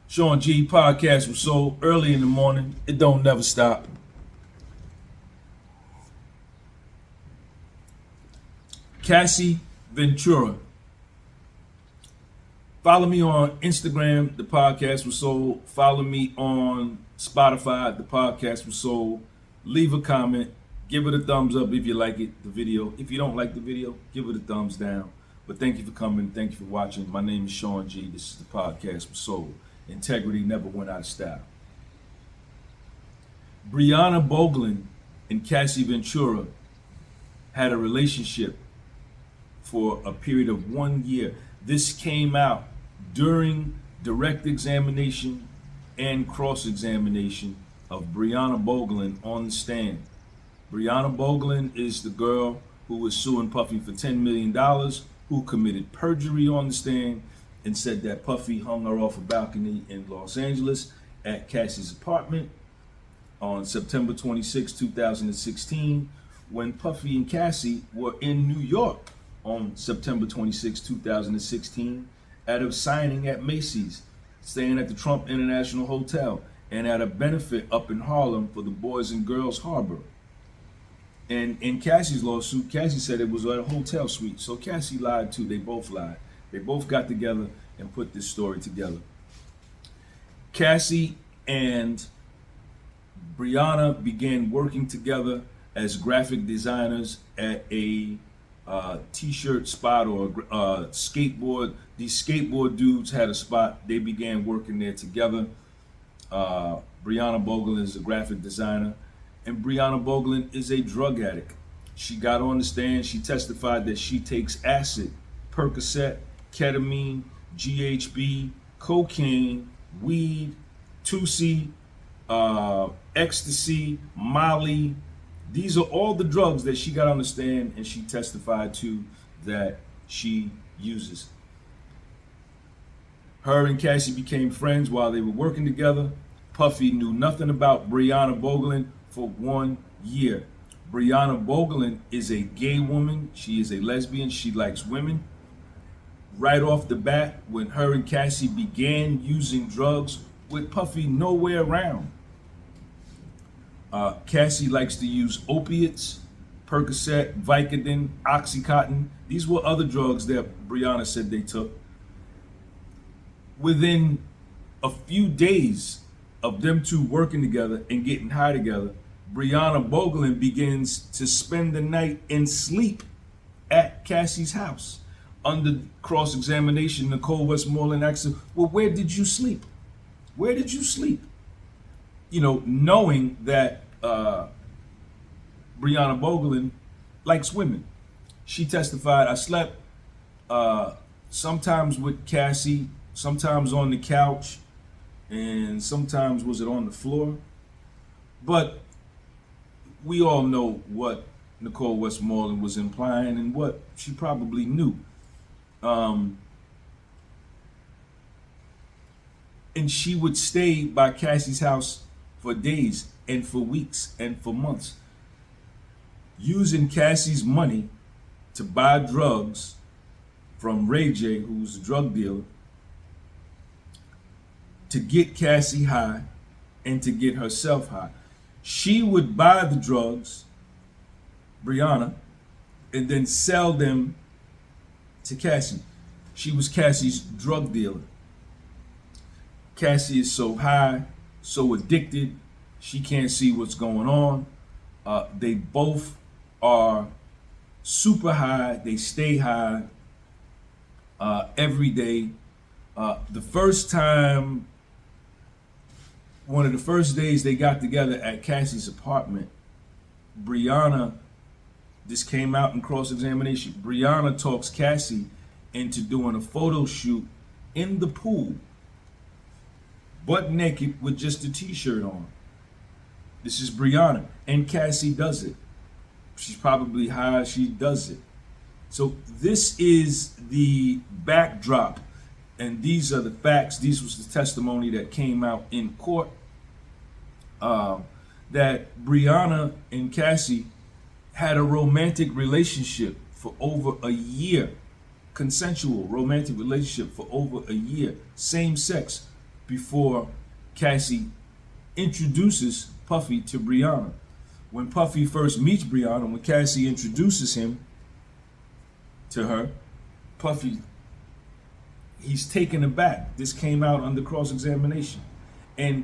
Sean G podcast was so early in the morning, it don't never stop. Cassie Ventura. Follow me on Instagram, the podcast was sold. Follow me on Spotify, the podcast was sold. Leave a comment, give it a thumbs up if you like it, the video. If you don't like the video, give it a thumbs down. But thank you for coming, thank you for watching. My name is Sean G. This is the podcast was sold. Integrity never went out of style. Bryana Bongolan and Cassie Ventura had a relationship for a period of 1 year. This came out during direct examination and cross-examination of Bryana Bongolan on the stand. Bryana Bongolan is the girl who was suing Puffy for $10 million, who committed perjury on the stand and said that Puffy hung her off a balcony in Los Angeles at Cassie's apartment on September 26, 2016, when Puffy and Cassie were in New York on September 26, 2016, at a signing at Macy's, staying at the Trump International Hotel, and at a benefit up in Harlem for the Boys and Girls Harbor. And in Cassie's lawsuit, Cassie said it was at a hotel suite. So Cassie lied too. They both lied. They both got together and put this story together. Cassie and Bryana began working together as graphic designers at a t-shirt spot or skateboard. These skateboard dudes had a spot. They began working there together. Bryana Bongolan is a graphic designer, and Bryana Bongolan is a drug addict. She got on the stand. She testified that she takes acid, Percocet, ketamine, GHB, cocaine, weed, Tusi, ecstasy, Molly. These are all the drugs that she got on the stand and she testified to that she uses. Her and Cassie became friends while they were working together. Puffy knew nothing about Bryana Bongolan for 1 year. Bryana Bongolan is a gay woman. She is a lesbian. She likes women. Right off the bat, when her and Cassie began using drugs with Puffy nowhere around, Cassie likes to use opiates, Percocet, Vicodin, Oxycontin. These were other drugs that Bryana said they took. Within a few days of them two working together and getting high together, Bryana Bongolan begins to spend the night and sleep at Cassie's house. Under cross-examination, Nicole Westmoreland asked her, well, where did you sleep? Where did you sleep? You know, knowing that Bryana Bongolan likes women. She testified, I slept sometimes with Cassie, sometimes on the couch, and sometimes was it on the floor. But we all know what Nicole Westmoreland was implying and what she probably knew. And she would stay by Cassie's house for days and for weeks and for months, using Cassie's money to buy drugs from Ray J, who's a drug dealer, to get Cassie high and to get herself high. She would buy the drugs, Bryana, and then sell them to Cassie. She was Cassie's drug dealer. Cassie is so high, so addicted, she can't see what's going on. They both are super high. They stay high every day. The first time, one of the first days they got together at Cassie's apartment, Bryana, this came out in cross-examination, Bryana talks Cassie into doing a photo shoot in the pool, butt naked with just a t-shirt on. This is Bryana, and Cassie does it. She's probably high, she does it. So this is the backdrop, and these are the facts. These was the testimony that came out in court, that Bryana and Cassie had a romantic relationship for over a year, consensual romantic relationship for over a year, same sex. before Cassie introduces Puffy to Bryana. When Puffy first meets Bryana, when Cassie introduces him to her, Puffy, he's taken aback. This came out under cross-examination. And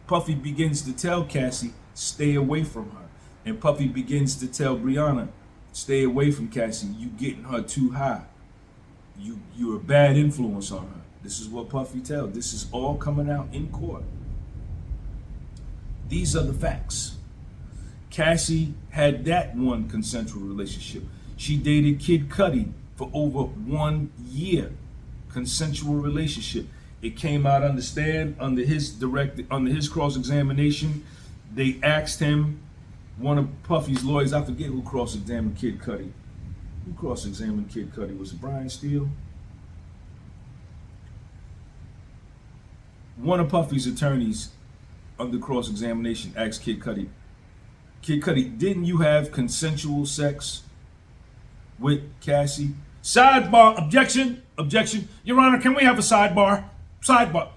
Puffy begins to tell Cassie, stay away from her. And Puffy begins to tell Bryana, stay away from Cassie. You getting her too high. You're a bad influence on her. This is what Puffy tells. This is all coming out in court. These are the facts. Cassie had that one consensual relationship. She dated Kid Cudi for over 1 year. Consensual relationship. It came out under his cross-examination. They asked him, one of Puffy's lawyers, I forget who cross-examined Kid Cudi. Who cross-examined Kid Cudi? Was it Brian Steele? One of Puffy's attorneys under cross-examination asked Kid Cudi, didn't you have consensual sex with Cassie? Sidebar, objection, objection. Your Honor, can we have a sidebar? Sidebar.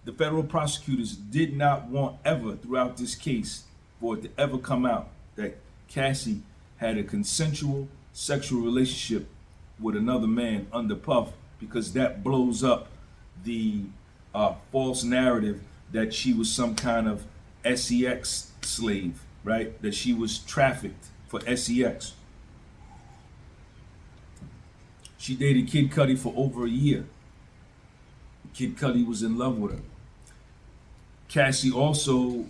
The federal prosecutors did not want ever throughout this case for it to ever come out that Cassie had a consensual sexual relationship with another man under Puff, because that blows up the false narrative that she was some kind of sex slave, right? That she was trafficked for sex. She dated Kid Cudi for over a year. Kid Cudi was in love with her. Cassie also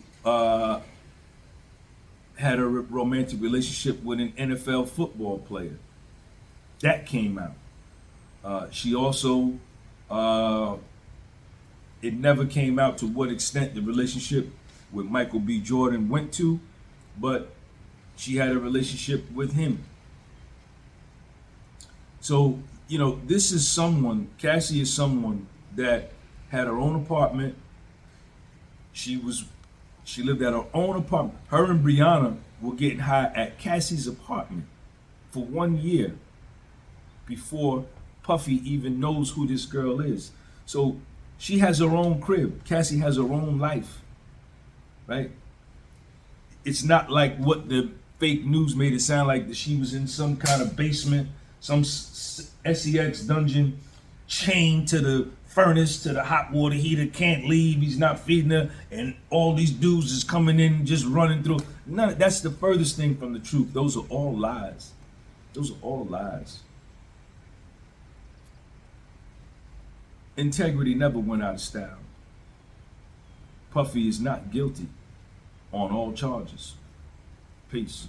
had a romantic relationship with an NFL football player. That came out. She also, it never came out to what extent the relationship with Michael B. Jordan went to, but she had a relationship with him. So, this is Cassie is someone that had her own apartment. She lived at her own apartment. Her and Bryana were getting high at Cassie's apartment for 1 year before Puffy even knows who this girl is. So she has her own crib. Cassie has her own life, right? It's not like what the fake news made it sound like, that she was in some kind of basement, some sex dungeon, chained to the furnace, to the hot water heater, can't leave, he's not feeding her, and all these dudes is coming in, just running through. That's the furthest thing from the truth. Those are all lies. Those are all lies. Integrity never went out of style. Puffy is not guilty on all charges. Peace.